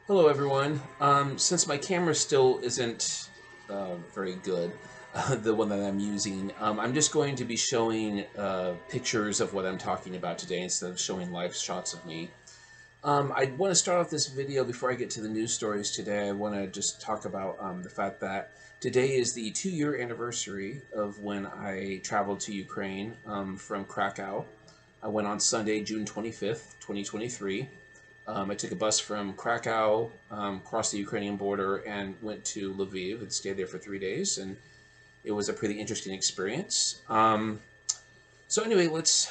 Hello, everyone. Since my camera still isn't very good, the one that I'm using, I'm just going to be showing pictures of what I'm talking about today instead of showing live shots of me. I want to start off this video before I get to the news stories today. I want to just talk about the fact that today is the 2-year anniversary of when I traveled to Ukraine from Krakow. I went on Sunday, June 25th, 2023. I took a bus from Krakow, crossed the Ukrainian border, and went to Lviv and stayed there for 3 days. And it was a pretty interesting experience. So anyway, let's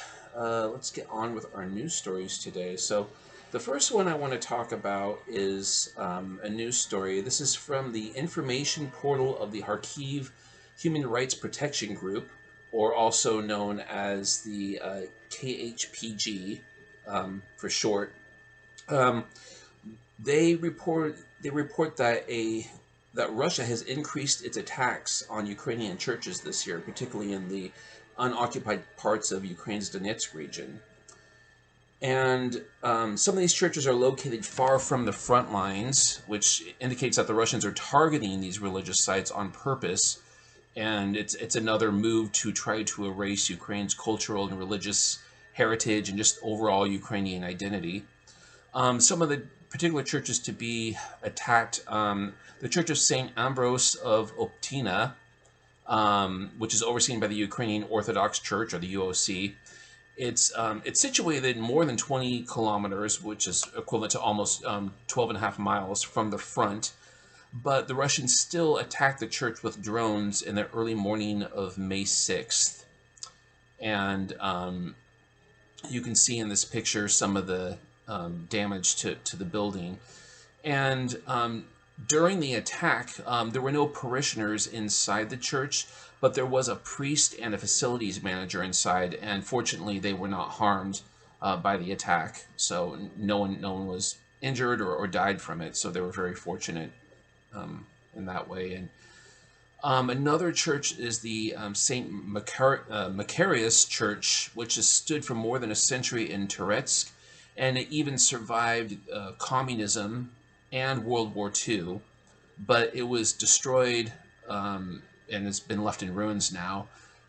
get on with our news stories today. So the first one I want to talk about is a news story. This is from the information portal of the Kharkiv Human Rights Protection Group, or also known as the KHPG for short. Um, they report that Russia has increased its attacks on Ukrainian churches this year, particularly in the unoccupied parts of Ukraine's Donetsk region. And some of these churches are located far from the front lines, which indicates that the Russians are targeting these religious sites on purpose. And it's another move to try to erase Ukraine's cultural and religious heritage and just overall Ukrainian identity. Some of the particular churches to be attacked, the Church of St. Ambrose of Optina, which is overseen by the Ukrainian Orthodox Church, or the UOC. It's situated more than 20 kilometers, which is equivalent to almost 12 and a half miles from the front. But the Russians still attacked the church with drones in the early morning of May 6th. And you can see in this picture some of the damage to the building. And during the attack, there were no parishioners inside the church, but there was a priest and a facilities manager inside, and fortunately they were not harmed by the attack. So no one was injured or died from it, so they were very fortunate in that way. And another church is the St. Macarius Church, which has stood for more than a century in Touretsk, and it even survived communism and World War II, but it was destroyed and it's been left in ruins now,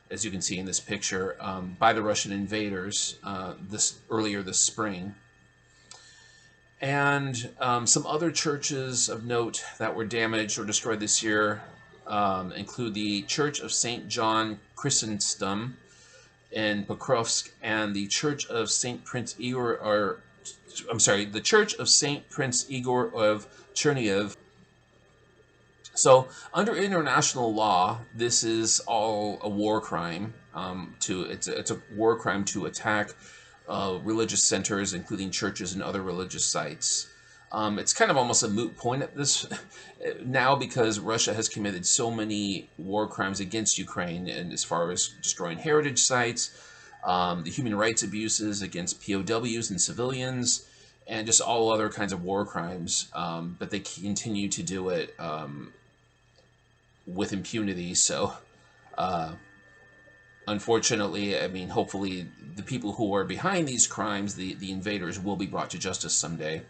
as you can see in this picture, by the Russian invaders earlier this spring. And some other churches of note that were damaged or destroyed this year include the Church of St. John Chrysostom in Pokrovsk and the Church of St. Prince Igor, the Church of St. Prince Igor of Chernihiv. So, under international law, this is all a war crime. It's a war crime to attack religious centers, including churches and other religious sites. It's kind of almost a moot point at this now, because Russia has committed so many war crimes against Ukraine, and as far as destroying heritage sites, the human rights abuses against POWs and civilians, and just all other kinds of war crimes. But they continue to do it with impunity. So, unfortunately, I mean, hopefully the people who are behind these crimes, the invaders, will be brought to justice someday.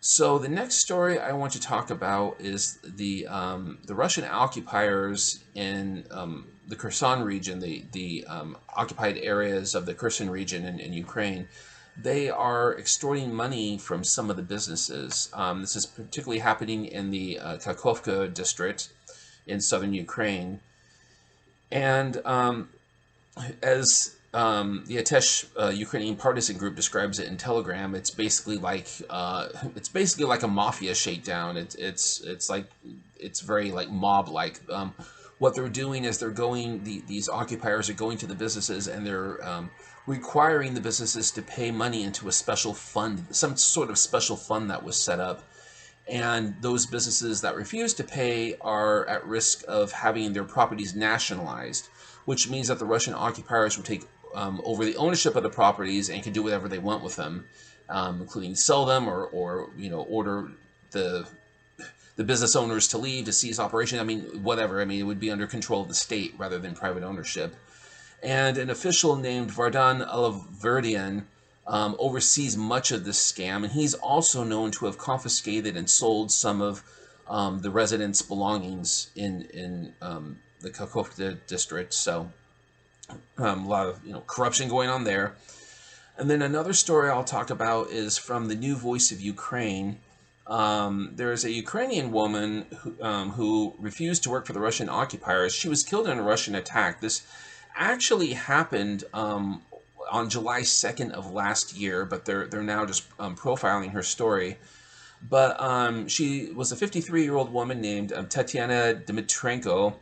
So the next story I want to talk about is the Russian occupiers in the Kherson region, the occupied areas of the Kherson region in Ukraine. They are extorting money from some of the businesses. This is particularly happening in the Kakhovka district in southern Ukraine. And as the Atesh Ukrainian partisan group describes it in Telegram, it's basically like a mafia shakedown. It's very like mob like. What they're doing is these occupiers are going to the businesses, and they're requiring the businesses to pay money into a special fund, some sort of special fund that was set up. And those businesses that refuse to pay are at risk of having their properties nationalized, which means that the Russian occupiers will take over the ownership of the properties and can do whatever they want with them, including sell them or order the business owners to leave, to cease operation. I mean, whatever. I mean, it would be under control of the state rather than private ownership. And an official named Vardan Alaverdian oversees much of this scam, and he's also known to have confiscated and sold some of the residents' belongings in the Kakhovka district. So a lot of corruption going on there. And then another story I'll talk about is from the New Voice of Ukraine. There's a Ukrainian woman who refused to work for the Russian occupiers. She was killed in a Russian attack. This actually happened on July 2nd of last year, but they're now just profiling her story. But she was a 53-year-old woman named Tatiana Dmitrenko,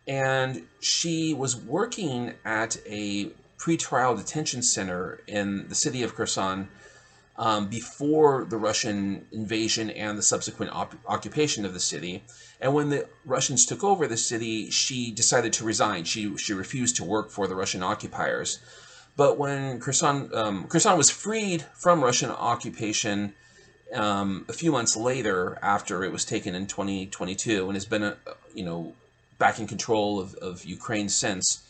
and she was working at a pretrial detention center in the city of Kherson before the Russian invasion and the subsequent occupation of the city. And when the Russians took over the city, she decided to resign. She refused to work for the Russian occupiers. But when Kherson was freed from Russian occupation a few months later, after it was taken in 2022, and has been back in control of Ukraine since.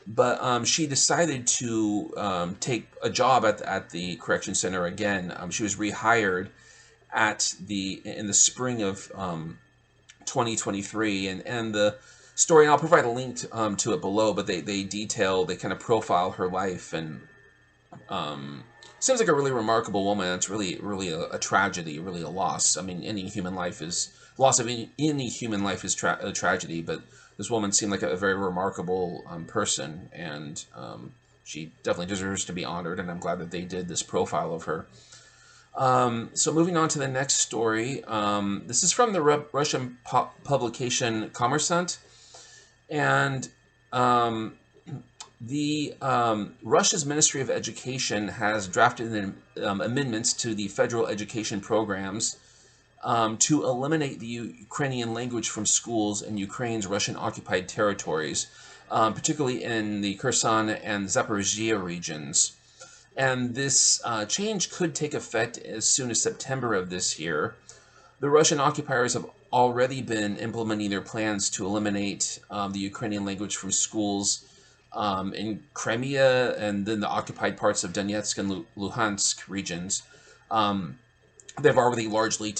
But she decided to take a job at the correction center again. She was rehired in the spring of 2023, and the story, and I'll provide a link to it below, but they kind of profile her life, and seems like a really remarkable woman. It's really a tragedy, really a loss. I mean, loss of any human life is a tragedy, but this woman seemed like a very remarkable person, and she definitely deserves to be honored, and I'm glad that they did this profile of her. So moving on to the next story. This is from the Russian publication Kommersant, and Russia's Ministry of Education has drafted amendments to the federal education programs to eliminate the Ukrainian language from schools in Ukraine's Russian-occupied territories, particularly in the Kherson and Zaporizhia regions. And this change could take effect as soon as September of this year. The Russian occupiers have already been implementing their plans to eliminate the Ukrainian language from schools in Crimea and then the occupied parts of Donetsk and Luhansk regions. They've already largely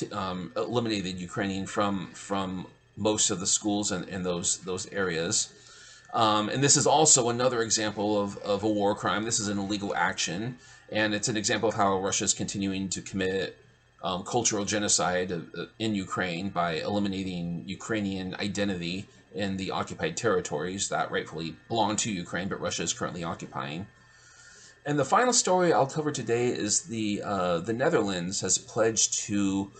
eliminated Ukrainian from most of the schools in those areas. And this is also another example of a war crime. This is an illegal action, and it's an example of how Russia is continuing to commit cultural genocide in Ukraine by eliminating Ukrainian identity in the occupied territories that rightfully belong to Ukraine, but Russia is currently occupying. And the final story I'll cover today is the Netherlands has pledged to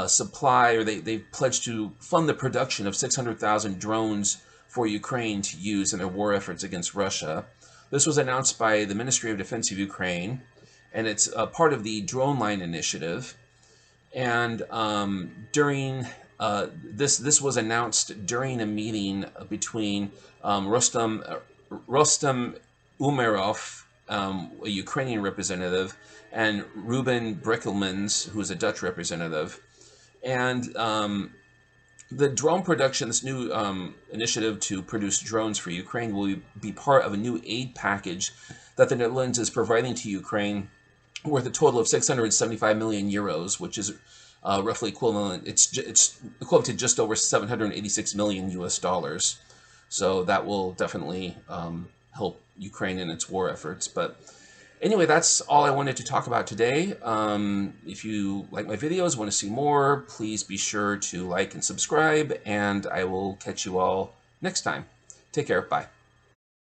supply, or they've pledged to fund the production of 600,000 drones for Ukraine to use in their war efforts against Russia. This was announced by the Ministry of Defense of Ukraine, and it's part of the Drone Line initiative. And this was announced during a meeting between Rostam Umerov, a Ukrainian representative, and Ruben Brekelmans, who is a Dutch representative. And the drone production, this new initiative to produce drones for Ukraine, will be part of a new aid package that the Netherlands is providing to Ukraine, worth a total of 675 million euros, which is roughly equivalent. It's equivalent to just over 786 million US dollars. So that will definitely help Ukraine in its war efforts. But anyway, that's all I wanted to talk about today. If you like my videos, want to see more, please be sure to like and subscribe, and I will catch you all next time. Take care. Bye.